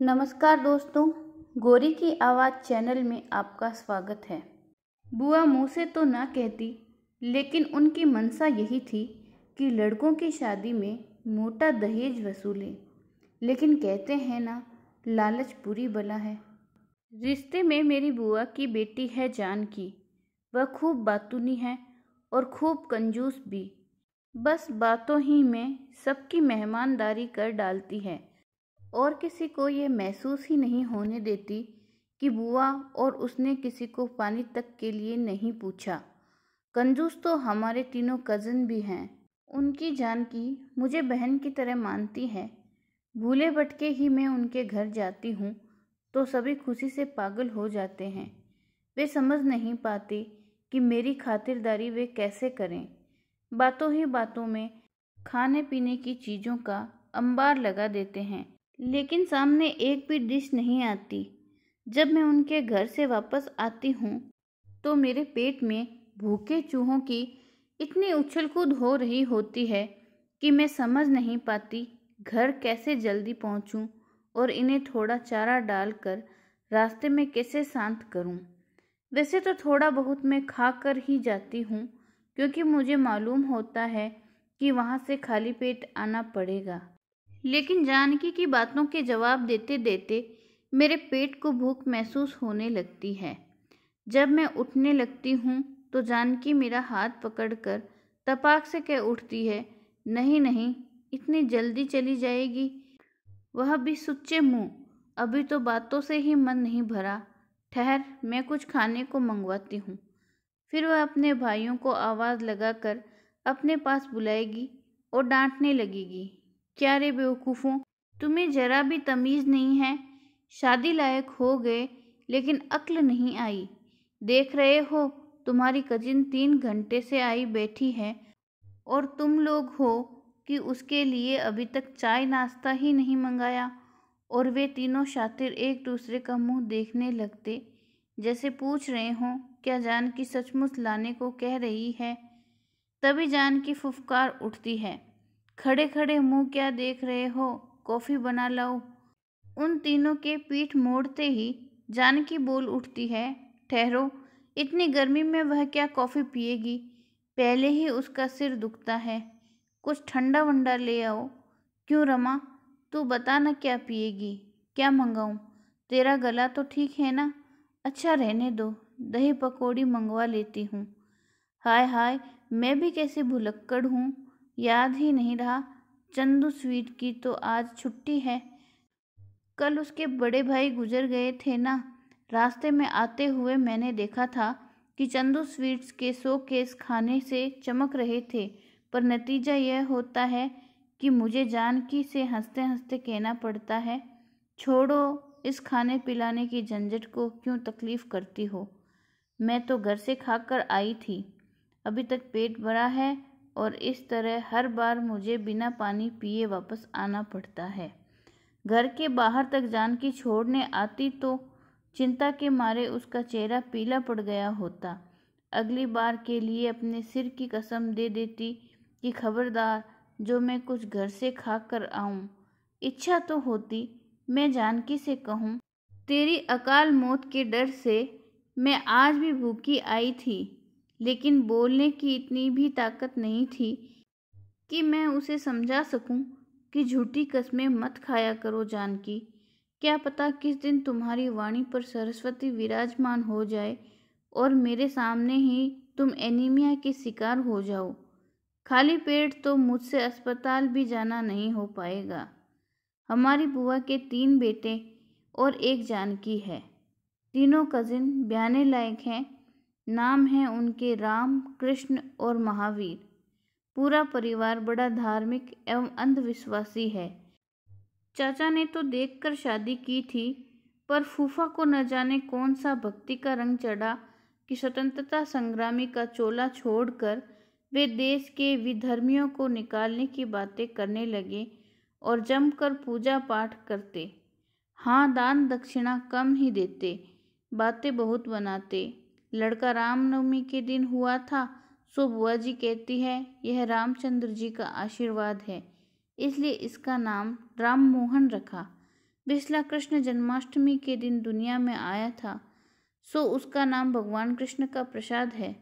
नमस्कार दोस्तों, गोरी की आवाज़ चैनल में आपका स्वागत है। बुआ मुँह से तो ना कहती, लेकिन उनकी मंशा यही थी कि लड़कों की शादी में मोटा दहेज वसूलें। लेकिन कहते हैं ना, लालच बुरी बला है। रिश्ते में मेरी बुआ की बेटी है जानकी। वह खूब बातूनी है और खूब कंजूस भी। बस बातों ही में सबकी मेहमानदारी कर डालती है और किसी को ये महसूस ही नहीं होने देती कि बुआ और उसने किसी को पानी तक के लिए नहीं पूछा। कंजूस तो हमारे तीनों कज़न भी हैं। उनकी जानकी मुझे बहन की तरह मानती है। भूले भटके ही मैं उनके घर जाती हूँ तो सभी खुशी से पागल हो जाते हैं। वे समझ नहीं पाते कि मेरी खातिरदारी वे कैसे करें। बातों ही बातों में खाने पीने की चीज़ों का अंबार लगा देते हैं, लेकिन सामने एक भी डिश नहीं आती। जब मैं उनके घर से वापस आती हूँ तो मेरे पेट में भूखे चूहों की इतनी उछल कूद हो रही होती है कि मैं समझ नहीं पाती घर कैसे जल्दी पहुँचूँ और इन्हें थोड़ा चारा डालकर रास्ते में कैसे शांत करूँ। वैसे तो थोड़ा बहुत मैं खा कर ही जाती हूँ, क्योंकि मुझे मालूम होता है कि वहाँ से खाली पेट आना पड़ेगा। लेकिन जानकी की बातों के जवाब देते देते मेरे पेट को भूख महसूस होने लगती है। जब मैं उठने लगती हूँ तो जानकी मेरा हाथ पकड़कर तपाक से कह उठती है, नहीं नहीं, इतनी जल्दी चली जाएगी? वह भी सुच्चे मुँह। अभी तो बातों से ही मन नहीं भरा। ठहर, मैं कुछ खाने को मंगवाती हूँ। फिर वह अपने भाइयों को आवाज़ लगाकर अपने पास बुलाएगी और डांटने लगेगी, क्या रे बेवकूफ़ों, तुम्हें जरा भी तमीज़ नहीं है? शादी लायक हो गए लेकिन अक्ल नहीं आई। देख रहे हो, तुम्हारी कजिन 3 घंटे से आई बैठी है और तुम लोग हो कि उसके लिए अभी तक चाय नाश्ता ही नहीं मंगाया। और वे तीनों शातिर एक दूसरे का मुंह देखने लगते, जैसे पूछ रहे हों क्या जानकी सचमुच लाने को कह रही है। तभी जानकी फुफकार उठती है, खड़े खड़े मुंह क्या देख रहे हो, कॉफ़ी बना लाओ। उन तीनों के पीठ मोड़ते ही जानकी बोल उठती है, ठहरो, इतनी गर्मी में वह क्या कॉफ़ी पिएगी? पहले ही उसका सिर दुखता है। कुछ ठंडा वंडा ले आओ। क्यों रमा, तू बता ना क्या पिएगी? क्या मंगाऊं? तेरा गला तो ठीक है ना? अच्छा रहने दो, दही पकौड़ी मंगवा लेती हूँ। हाय हाय, मैं भी कैसी भुलक्कड़ हूँ, याद ही नहीं रहा चंदू स्वीट की तो आज छुट्टी है। कल उसके बड़े भाई गुजर गए थे ना। रास्ते में आते हुए मैंने देखा था कि चंदू स्वीट्स के 100 केस खाने से चमक रहे थे, पर नतीजा यह होता है कि मुझे जानकी से हंसते हंसते कहना पड़ता है, छोड़ो, इस खाने पिलाने की झंझट को क्यों तकलीफ़ करती हो। मैं तो घर से खाकर आई थी, अभी तक पेट भरा है और इस तरह हर बार मुझे बिना पानी पिए वापस आना पड़ता है। घर के बाहर तक जानकी छोड़ने आती तो चिंता के मारे उसका चेहरा पीला पड़ गया होता। अगली बार के लिए अपने सिर की कसम दे देती कि खबरदार, जो मैं कुछ घर से खा कर आऊँ। इच्छा तो होती मैं जानकी से कहूँ, तेरी अकाल मौत के डर से मैं आज भी भूखी आई थी, लेकिन बोलने की इतनी भी ताकत नहीं थी कि मैं उसे समझा सकूं कि झूठी कस्में मत खाया करो जानकी। क्या पता किस दिन तुम्हारी वाणी पर सरस्वती विराजमान हो जाए और मेरे सामने ही तुम एनीमिया की शिकार हो जाओ। खाली पेट तो मुझसे अस्पताल भी जाना नहीं हो पाएगा। हमारी बुआ के 3 बेटे और एक जानकी है। तीनों कजिन ब्याहने लायक हैं। नाम हैं उनके राम, कृष्ण और महावीर। पूरा परिवार बड़ा धार्मिक एवं अंधविश्वासी है। चाचा ने तो देखकर शादी की थी, पर फूफा को न जाने कौन सा भक्ति का रंग चढ़ा कि स्वतंत्रता संग्रामी का चोला छोड़कर वे देश के विधर्मियों को निकालने की बातें करने लगे और जमकर पूजा पाठ करते। हाँ, दान दक्षिणा कम ही देते, बातें बहुत बनाते। लड़का रामनवमी के दिन हुआ था, सो बुआ जी कहती है यह रामचंद्र जी का आशीर्वाद है, इसलिए इसका नाम राम मोहन रखा। बिस्ला कृष्ण जन्माष्टमी के दिन दुनिया में आया था, सो उसका नाम भगवान कृष्ण का प्रसाद है।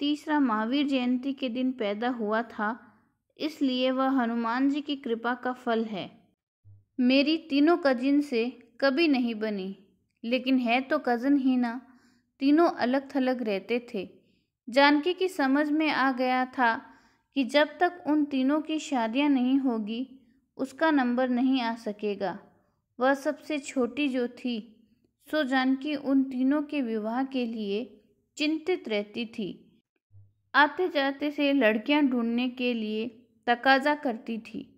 तीसरा महावीर जयंती के दिन पैदा हुआ था, इसलिए वह हनुमान जी की कृपा का फल है। मेरी तीनों कजिन से कभी नहीं बनी, लेकिन है तो कज़न ही ना। तीनों अलग थलग रहते थे। जानकी की समझ में आ गया था कि जब तक उन तीनों की शादियां नहीं होगी उसका नंबर नहीं आ सकेगा। वह सबसे छोटी जो थी, सो जानकी उन तीनों के विवाह के लिए चिंतित रहती थी। आते जाते से लड़कियां ढूंढने के लिए तकाजा करती थी।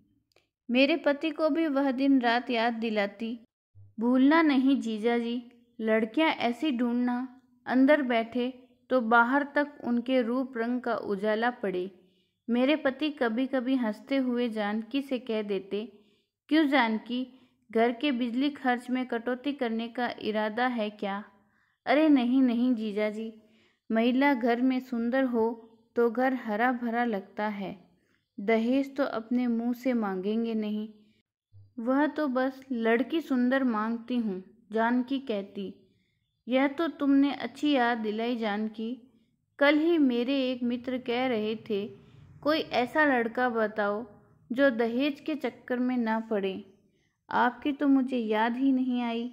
मेरे पति को भी वह दिन रात याद दिलाती, भूलना नहीं जीजा जी, लड़कियां ऐसी ढूंढना, अंदर बैठे तो बाहर तक उनके रूप रंग का उजाला पड़े। मेरे पति कभी कभी हंसते हुए जानकी से कह देते, क्यों जानकी, घर के बिजली खर्च में कटौती करने का इरादा है क्या? अरे नहीं नहीं जीजा जी, महिला घर में सुंदर हो तो घर हरा भरा लगता है। दहेज तो अपने मुंह से मांगेंगे नहीं, वह तो बस लड़की सुंदर मांगती हूँ, जानकी कहती। यह तो तुमने अच्छी याद दिलाई जानकी। कल ही मेरे एक मित्र कह रहे थे, कोई ऐसा लड़का बताओ जो दहेज के चक्कर में ना पड़े। आपकी तो मुझे याद ही नहीं आई।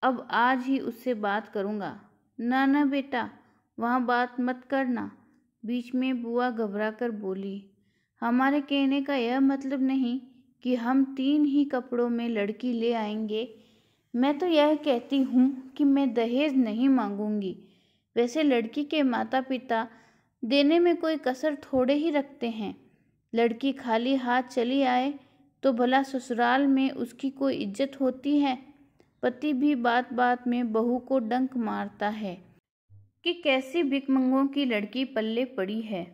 अब आज ही उससे बात करूँगा। ना ना बेटा, वहाँ बात मत करना, बीच में बुआ घबराकर बोली। हमारे कहने का यह मतलब नहीं कि हम 3 ही कपड़ों में लड़की ले आएंगे। मैं तो यह कहती हूँ कि मैं दहेज नहीं मांगूंगी। वैसे लड़की के माता पिता देने में कोई कसर थोड़े ही रखते हैं। लड़की खाली हाथ चली आए तो भला ससुराल में उसकी कोई इज्जत होती है? पति भी बात बात में बहू को डंक मारता है कि कैसी भिखमंगों की लड़की पल्ले पड़ी है।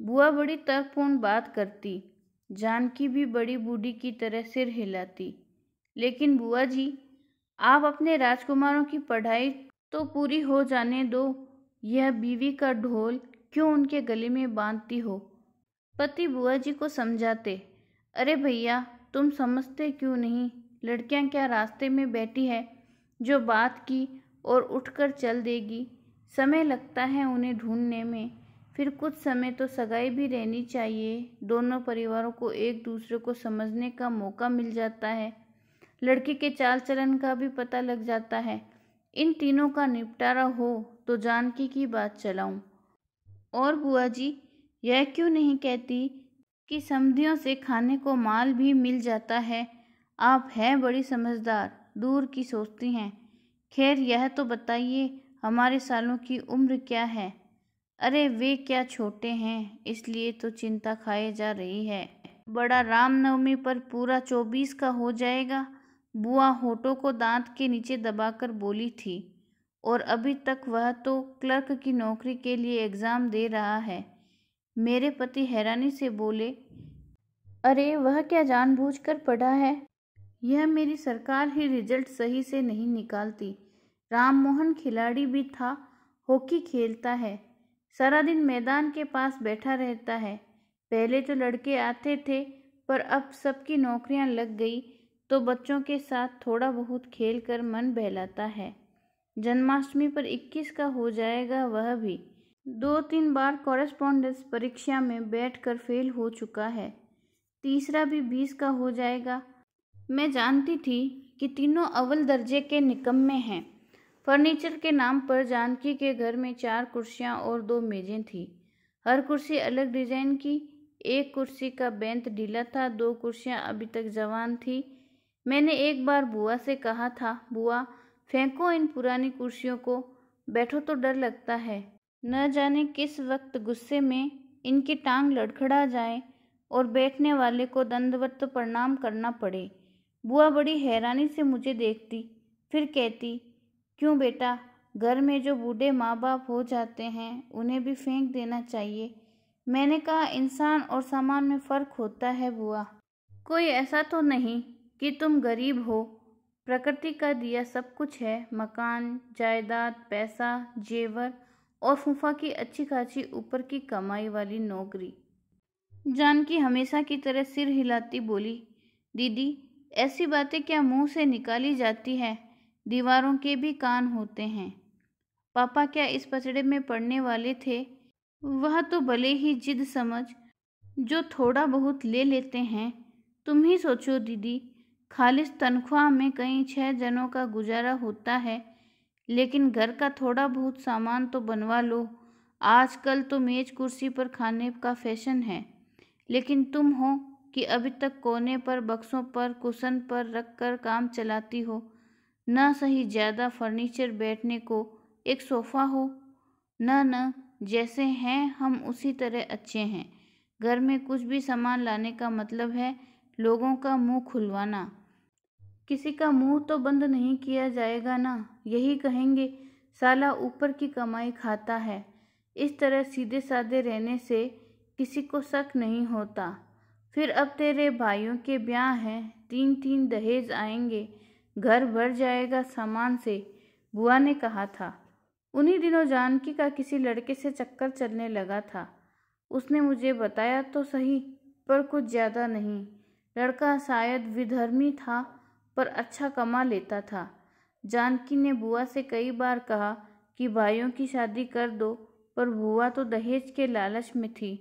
बुआ बड़ी तर्कपूर्ण बात करती, जानकी भी बड़ी बूढ़ी की तरह सिर हिलाती। लेकिन बुआ जी, आप अपने राजकुमारों की पढ़ाई तो पूरी हो जाने दो, यह बीवी का ढोल क्यों उनके गले में बांधती हो? पति बुआ जी को समझाते, अरे भैया, तुम समझते क्यों नहीं? लड़कियां क्या रास्ते में बैठी है जो बात की और उठकर चल देगी? समय लगता है उन्हें ढूंढने में, फिर कुछ समय तो सगाई भी रहनी चाहिए। दोनों परिवारों को एक दूसरे को समझने का मौका मिल जाता है, लड़की के चाल चलन का भी पता लग जाता है। इन तीनों का निपटारा हो तो जानकी की बात चलाऊं। और बुआ जी, यह क्यों नहीं कहती कि समधियों से खाने को माल भी मिल जाता है? आप हैं बड़ी समझदार, दूर की सोचती हैं। खैर यह तो बताइए, हमारे सालों की उम्र क्या है? अरे वे क्या छोटे हैं, इसलिए तो चिंता खाए जा रही है। बड़ा रामनवमी पर पूरा 24 का हो जाएगा। बुआ होठों को दांत के नीचे दबाकर बोली थी, और अभी तक वह तो क्लर्क की नौकरी के लिए एग्ज़ाम दे रहा है। मेरे पति हैरानी से बोले, अरे वह क्या जानबूझकर पढ़ा है? यह मेरी सरकार ही रिजल्ट सही से नहीं निकालती। राममोहन खिलाड़ी भी था, हॉकी खेलता है, सारा दिन मैदान के पास बैठा रहता है। पहले तो लड़के आते थे, पर अब सबकी नौकरियां लग गई तो बच्चों के साथ थोड़ा बहुत खेल कर मन बहलाता है। जन्माष्टमी पर 21 का हो जाएगा, वह भी 2-3 बार कॉरेस्पॉन्डेंस परीक्षा में बैठकर फेल हो चुका है। तीसरा भी 20 का हो जाएगा। मैं जानती थी कि तीनों अव्वल दर्जे के निकम्मे हैं। फर्नीचर के नाम पर जानकी के घर में 4 कुर्सियां और 2 मेजें थी, हर कुर्सी अलग डिजाइन की। एक कुर्सी का बेंत ढीला था, 2 कुर्सियां अभी तक जवान थी। मैंने एक बार बुआ से कहा था, बुआ फेंको इन पुरानी कुर्सियों को, बैठो तो डर लगता है, न जाने किस वक्त गुस्से में इनकी टांग लड़खड़ा जाए और बैठने वाले को दंडवत प्रणाम करना पड़े। बुआ बड़ी हैरानी से मुझे देखती, फिर कहती, क्यों बेटा, घर में जो बूढ़े माँ बाप हो जाते हैं उन्हें भी फेंक देना चाहिए। मैंने कहा, इंसान और सामान में फ़र्क होता है बुआ। कोई ऐसा तो नहीं कि तुम गरीब हो, प्रकृति का दिया सब कुछ है, मकान, जायदाद, पैसा, जेवर और फूफा की अच्छी खासी ऊपर की कमाई वाली नौकरी। जानकी हमेशा की तरह सिर हिलाती बोली, दीदी ऐसी बातें क्या मुंह से निकाली जाती है? दीवारों के भी कान होते हैं। पापा क्या इस पचड़े में पड़ने वाले थे? वह तो भले ही जिद समझ जो थोड़ा बहुत ले लेते हैं। तुम ही सोचो दीदी, खालिस तनख्वाह में कई 6 जनों का गुजारा होता है, लेकिन घर का थोड़ा बहुत सामान तो बनवा लो। आजकल तो मेज कुर्सी पर खाने का फैशन है, लेकिन तुम हो कि अभी तक कोने पर बक्सों पर कुशन पर रख कर काम चलाती हो। न सही ज़्यादा फर्नीचर बैठने को एक सोफ़ा हो। न जैसे हैं हम उसी तरह अच्छे हैं। घर में कुछ भी सामान लाने का मतलब है लोगों का मुंह खुलवाना। किसी का मुंह तो बंद नहीं किया जाएगा ना। यही कहेंगे साला ऊपर की कमाई खाता है। इस तरह सीधे साधे रहने से किसी को शक नहीं होता। फिर अब तेरे भाइयों के ब्याह हैं, 3-3 दहेज आएंगे, घर भर जाएगा सामान से, बुआ ने कहा था। उन्हीं दिनों जानकी का किसी लड़के से चक्कर चलने लगा था। उसने मुझे बताया तो सही, पर कुछ ज़्यादा नहीं। लड़का शायद विधर्मी था, पर अच्छा कमा लेता था। जानकी ने बुआ से कई बार कहा कि भाइयों की शादी कर दो, पर बुआ तो दहेज के लालच में थी।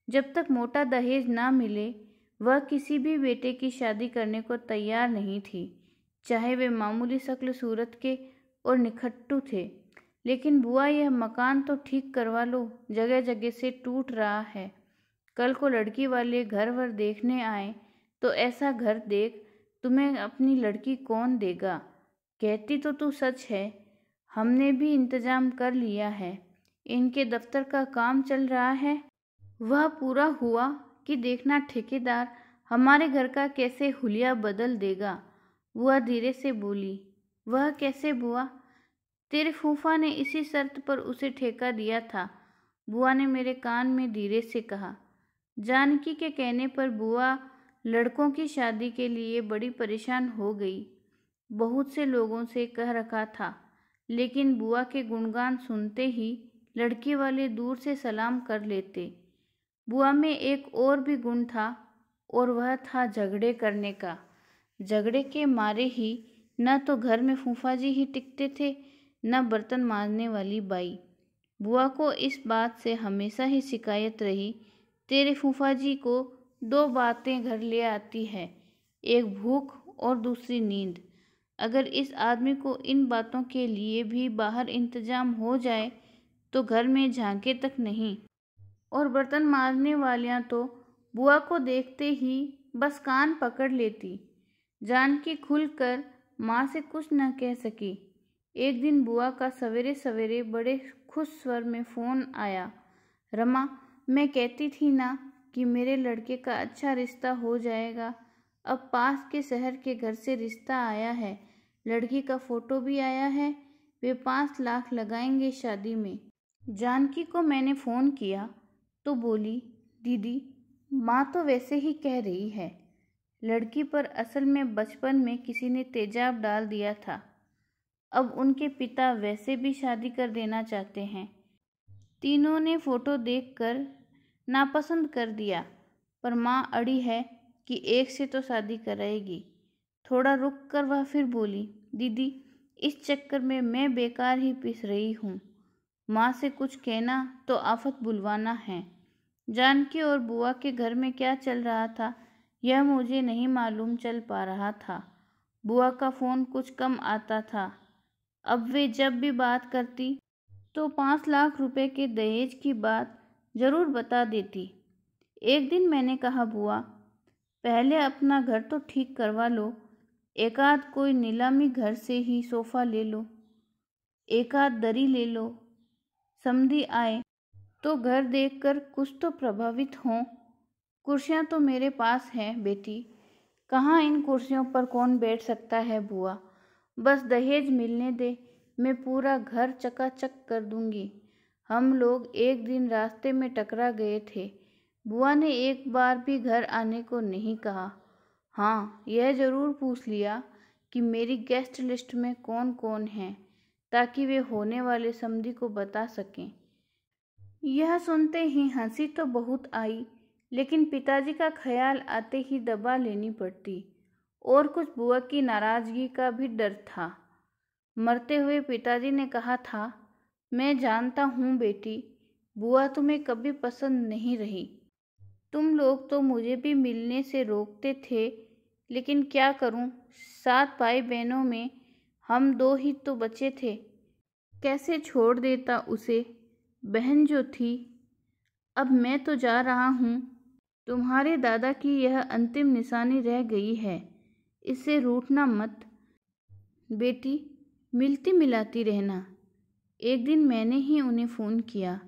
जब तक मोटा दहेज ना मिले वह किसी भी बेटे की शादी करने को तैयार नहीं थी, चाहे वे मामूली शक्ल सूरत के और निखट्टू थे। लेकिन बुआ, यह मकान तो ठीक करवा लो, जगह जगह से टूट रहा है। कल को लड़की वाले घर वर देखने आए तो ऐसा घर देख तुम्हें अपनी लड़की कौन देगा। कहती तो तू सच है। हमने भी इंतजाम कर लिया है। इनके दफ्तर का काम चल रहा है, वह पूरा हुआ कि देखना ठेकेदार हमारे घर का कैसे हुलिया बदल देगा। बुआ धीरे से बोली। वह कैसे बुआ? तेरे फूफा ने इसी शर्त पर उसे ठेका दिया था, बुआ ने मेरे कान में धीरे से कहा। जानकी के कहने पर बुआ लड़कों की शादी के लिए बड़ी परेशान हो गई। बहुत से लोगों से कह रखा था, लेकिन बुआ के गुणगान सुनते ही लड़की वाले दूर से सलाम कर लेते। बुआ में एक और भी गुण था, और वह था झगड़े करने का। झगड़े के मारे ही न तो घर में फूफा जी ही टिकते थे, न बर्तन मांजने वाली बाई। बुआ को इस बात से हमेशा ही शिकायत रही, तेरे फूफा जी को 2 बातें घर ले आती है, एक भूख और दूसरी नींद। अगर इस आदमी को इन बातों के लिए भी बाहर इंतजाम हो जाए तो घर में झांके तक नहीं। और बर्तन मांजने वालियाँ तो बुआ को देखते ही बस कान पकड़ लेती। जानकी खुलकर माँ से कुछ न कह सकी। एक दिन बुआ का सवेरे सवेरे बड़े खुश स्वर में फ़ोन आया। रमा, मैं कहती थी ना कि मेरे लड़के का अच्छा रिश्ता हो जाएगा। अब पास के शहर के घर से रिश्ता आया है, लड़की का फ़ोटो भी आया है। वे 5 लाख लगाएंगे शादी में। जानकी को मैंने फ़ोन किया तो बोली, दीदी माँ तो वैसे ही कह रही है। लड़की पर असल में बचपन में किसी ने तेजाब डाल दिया था। अब उनके पिता वैसे भी शादी कर देना चाहते हैं। तीनों ने फ़ोटो देखकर नापसंद कर दिया, पर माँ अड़ी है कि एक से तो शादी कराएगी। थोड़ा रुक कर वह फिर बोली, दीदी इस चक्कर में मैं बेकार ही पिस रही हूँ। माँ से कुछ कहना तो आफत बुलवाना है। जानकी और बुआ के घर में क्या चल रहा था यह मुझे नहीं मालूम चल पा रहा था। बुआ का फ़ोन कुछ कम आता था। अब वे जब भी बात करती तो 5 लाख रुपए के दहेज की बात ज़रूर बता देती। एक दिन मैंने कहा, बुआ पहले अपना घर तो ठीक करवा लो। एकाध कोई नीलामी घर से ही सोफ़ा ले लो, एकाध दरी ले लो। समधी आए तो घर देखकर कुछ तो प्रभावित हों। कुर्सियाँ तो मेरे पास हैं बेटी, कहाँ इन कुर्सियों पर कौन बैठ सकता है बुआ। बस दहेज मिलने दे, मैं पूरा घर चकाचक कर दूंगी। हम लोग एक दिन रास्ते में टकरा गए थे। बुआ ने एक बार भी घर आने को नहीं कहा। हाँ, यह ज़रूर पूछ लिया कि मेरी गेस्ट लिस्ट में कौन कौन है, ताकि वे होने वाले समधी को बता सकें। यह सुनते ही हंसी तो बहुत आई, लेकिन पिताजी का ख्याल आते ही दबा लेनी पड़ती। और कुछ बुआ की नाराजगी का भी डर था। मरते हुए पिताजी ने कहा था, मैं जानता हूँ बेटी, बुआ तुम्हें कभी पसंद नहीं रही। तुम लोग तो मुझे भी मिलने से रोकते थे, लेकिन क्या करूँ, 7 भाई बहनों में हम 2 ही तो बचे थे। कैसे छोड़ देता उसे, बहन जो थी। अब मैं तो जा रहा हूँ। तुम्हारे दादा की यह अंतिम निशानी रह गई है, इससे रूठना मत बेटी, मिलती मिलाती रहना। एक दिन मैंने ही उन्हें फ़ोन किया।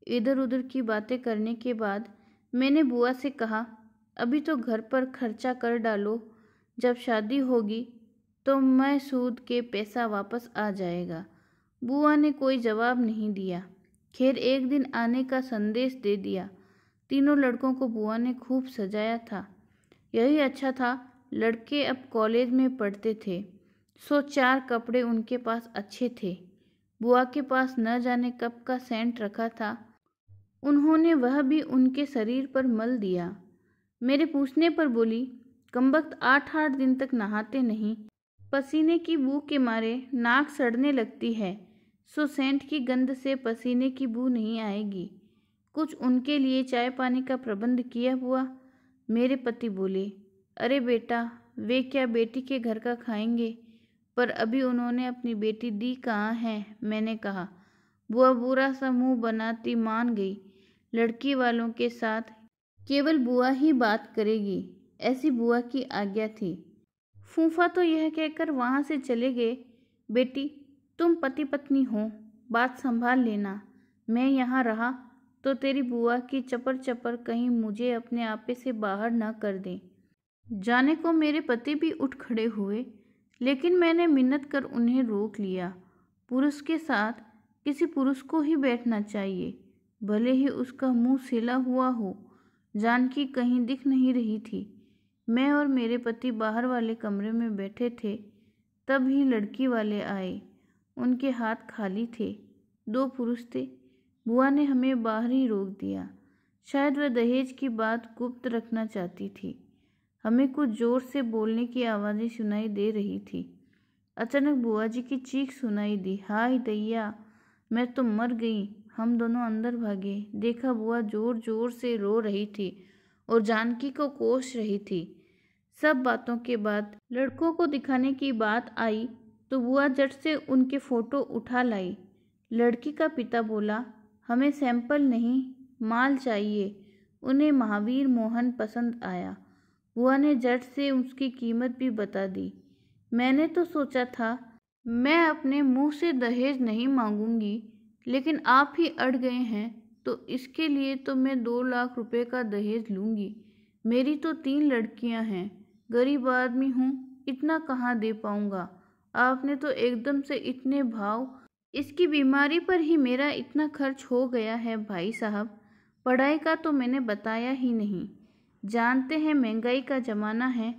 इधर उधर की बातें करने के बाद मैंने बुआ से कहा, अभी तो घर पर खर्चा कर डालो, जब शादी होगी तो मैं सूद के पैसा वापस आ जाएगा। बुआ ने कोई जवाब नहीं दिया। खैर एक दिन आने का संदेश दे दिया। तीनों लड़कों को बुआ ने खूब सजाया था। यही अच्छा था, लड़के अब कॉलेज में पढ़ते थे, सो 4 कपड़े उनके पास अच्छे थे। बुआ के पास न जाने कब का सेंट रखा था, उन्होंने वह भी उनके शरीर पर मल दिया। मेरे पूछने पर बोली, कमबख्त 8-8 दिन तक नहाते नहीं, पसीने की बू के मारे नाक सड़ने लगती है, सो सेंट की गंध से पसीने की बू नहीं आएगी। कुछ उनके लिए चाय पानी का प्रबंध किया बुआ? मेरे पति बोले, अरे बेटा, वे क्या बेटी के घर का खाएंगे, पर अभी उन्होंने अपनी बेटी दी कहाँ है। मैंने कहा। बुआ बुरा सा मुंह बनाती मान गई। लड़की वालों के साथ केवल बुआ ही बात करेगी, ऐसी बुआ की आज्ञा थी। फूफा तो यह कहकर वहाँ से चले गए, बेटी तुम पति पत्नी हो, बात संभाल लेना। मैं यहाँ रहा तो तेरी बुआ की चपर चपर कहीं मुझे अपने आपे से बाहर न कर दें। जाने को मेरे पति भी उठ खड़े हुए, लेकिन मैंने मिन्नत कर उन्हें रोक लिया। पुरुष के साथ किसी पुरुष को ही बैठना चाहिए, भले ही उसका मुंह सिला हुआ हो। जानकी कहीं दिख नहीं रही थी। मैं और मेरे पति बाहर वाले कमरे में बैठे थे, तब ही लड़की वाले आए। उनके हाथ खाली थे, 2 पुरुष थे। बुआ ने हमें बाहर ही रोक दिया। शायद वह दहेज की बात गुप्त रखना चाहती थी। हमें कुछ जोर से बोलने की आवाज़ें सुनाई दे रही थी। अचानक बुआ जी की चीख सुनाई दी, हाय दैया, मैं तो मर गई। हम दोनों अंदर भागे। देखा बुआ जोर जोर से रो रही थी और जानकी को कोस रही थी। सब बातों के बाद लड़कों को दिखाने की बात आई तो बुआ झट से उनके फ़ोटो उठा लाई। लड़की का पिता बोला, हमें सैंपल नहीं, माल चाहिए। उन्हें महावीर मोहन पसंद आया। बुआ ने झट से उसकी कीमत भी बता दी। मैंने तो सोचा था मैं अपने मुंह से दहेज नहीं मांगूंगी, लेकिन आप ही अड़ गए हैं, तो इसके लिए तो मैं 2 लाख रुपए का दहेज लूँगी। मेरी तो 3 लड़कियां हैं, गरीब आदमी हूँ, इतना कहाँ दे पाऊँगा। आपने तो एकदम से इतने भाव। इसकी बीमारी पर ही मेरा इतना खर्च हो गया है भाई साहब। पढ़ाई का तो मैंने बताया ही नहीं। जानते हैं महंगाई का ज़माना है।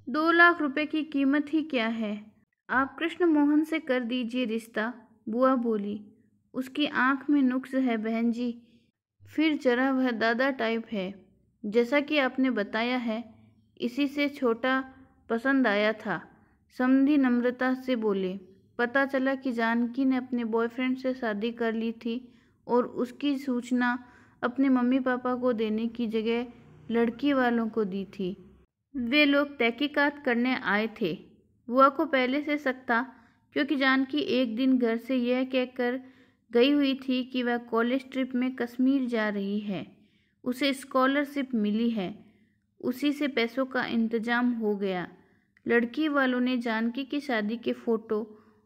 2 लाख रुपए की कीमत ही क्या है। आप कृष्ण मोहन से कर दीजिए रिश्ता। बुआ बोली, उसकी आंख में नुक्स है बहन जी, फिर जरा वह दादा टाइप है, जैसा कि आपने बताया है। इसी से छोटा पसंद आया था। समधी नम्रता से बोले, पता चला कि जानकी ने अपने बॉयफ्रेंड से शादी कर ली थी और उसकी सूचना अपने मम्मी पापा को देने की जगह लड़की वालों को दी थी। वे लोग तहकीकात करने आए थे। बुआ को पहले से शक था, क्योंकि जानकी एक दिन घर से यह कहकर गई हुई थी कि वह कॉलेज ट्रिप में कश्मीर जा रही है। उसे स्कॉलरशिप मिली है, उसी से पैसों का इंतजाम हो गया। लड़की वालों ने जानकी की शादी के फ़ोटो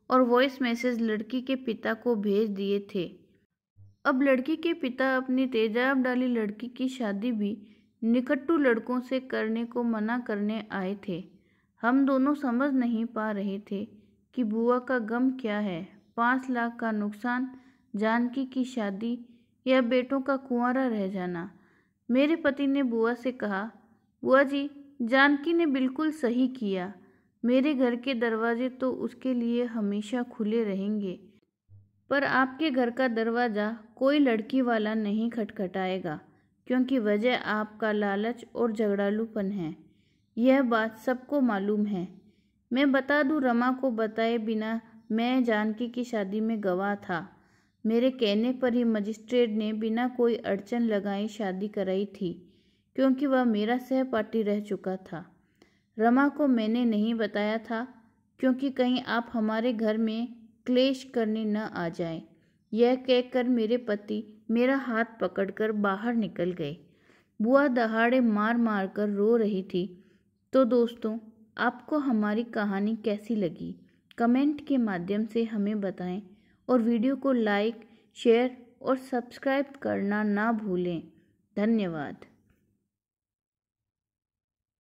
और वॉइस मैसेज लड़की के पिता को भेज दिए थे। अब लड़की के पिता अपनी तेजाब डाली लड़की की शादी भी निकट्टू लड़कों से करने को मना करने आए थे। हम दोनों समझ नहीं पा रहे थे कि बुआ का गम क्या है। 5 लाख का नुकसान, जानकी की शादी या बेटों का कुंवारा रह जाना। मेरे पति ने बुआ से कहा, बुआ जी, जानकी ने बिल्कुल सही किया। मेरे घर के दरवाजे तो उसके लिए हमेशा खुले रहेंगे, पर आपके घर का दरवाज़ा कोई लड़की वाला नहीं खटखटाएगा, क्योंकि वजह आपका लालच और झगड़ालूपन है। यह बात सबको मालूम है। मैं बता दूं, रमा को बताए बिना मैं जानकी की शादी में गवाह था। मेरे कहने पर ही मजिस्ट्रेट ने बिना कोई अड़चन लगाए शादी कराई थी, क्योंकि वह मेरा सहपाठी रह चुका था। रमा को मैंने नहीं बताया था, क्योंकि कहीं आप हमारे घर में क्लेश करने न आ जाए। यह कहकर मेरे पति मेरा हाथ पकड़कर बाहर निकल गए। बुआ दहाड़े मार मार कर रो रही थी। तो दोस्तों, आपको हमारी कहानी कैसी लगी? कमेंट के माध्यम से हमें बताएं और वीडियो को लाइक, शेयर और सब्सक्राइब करना ना भूलें। धन्यवाद।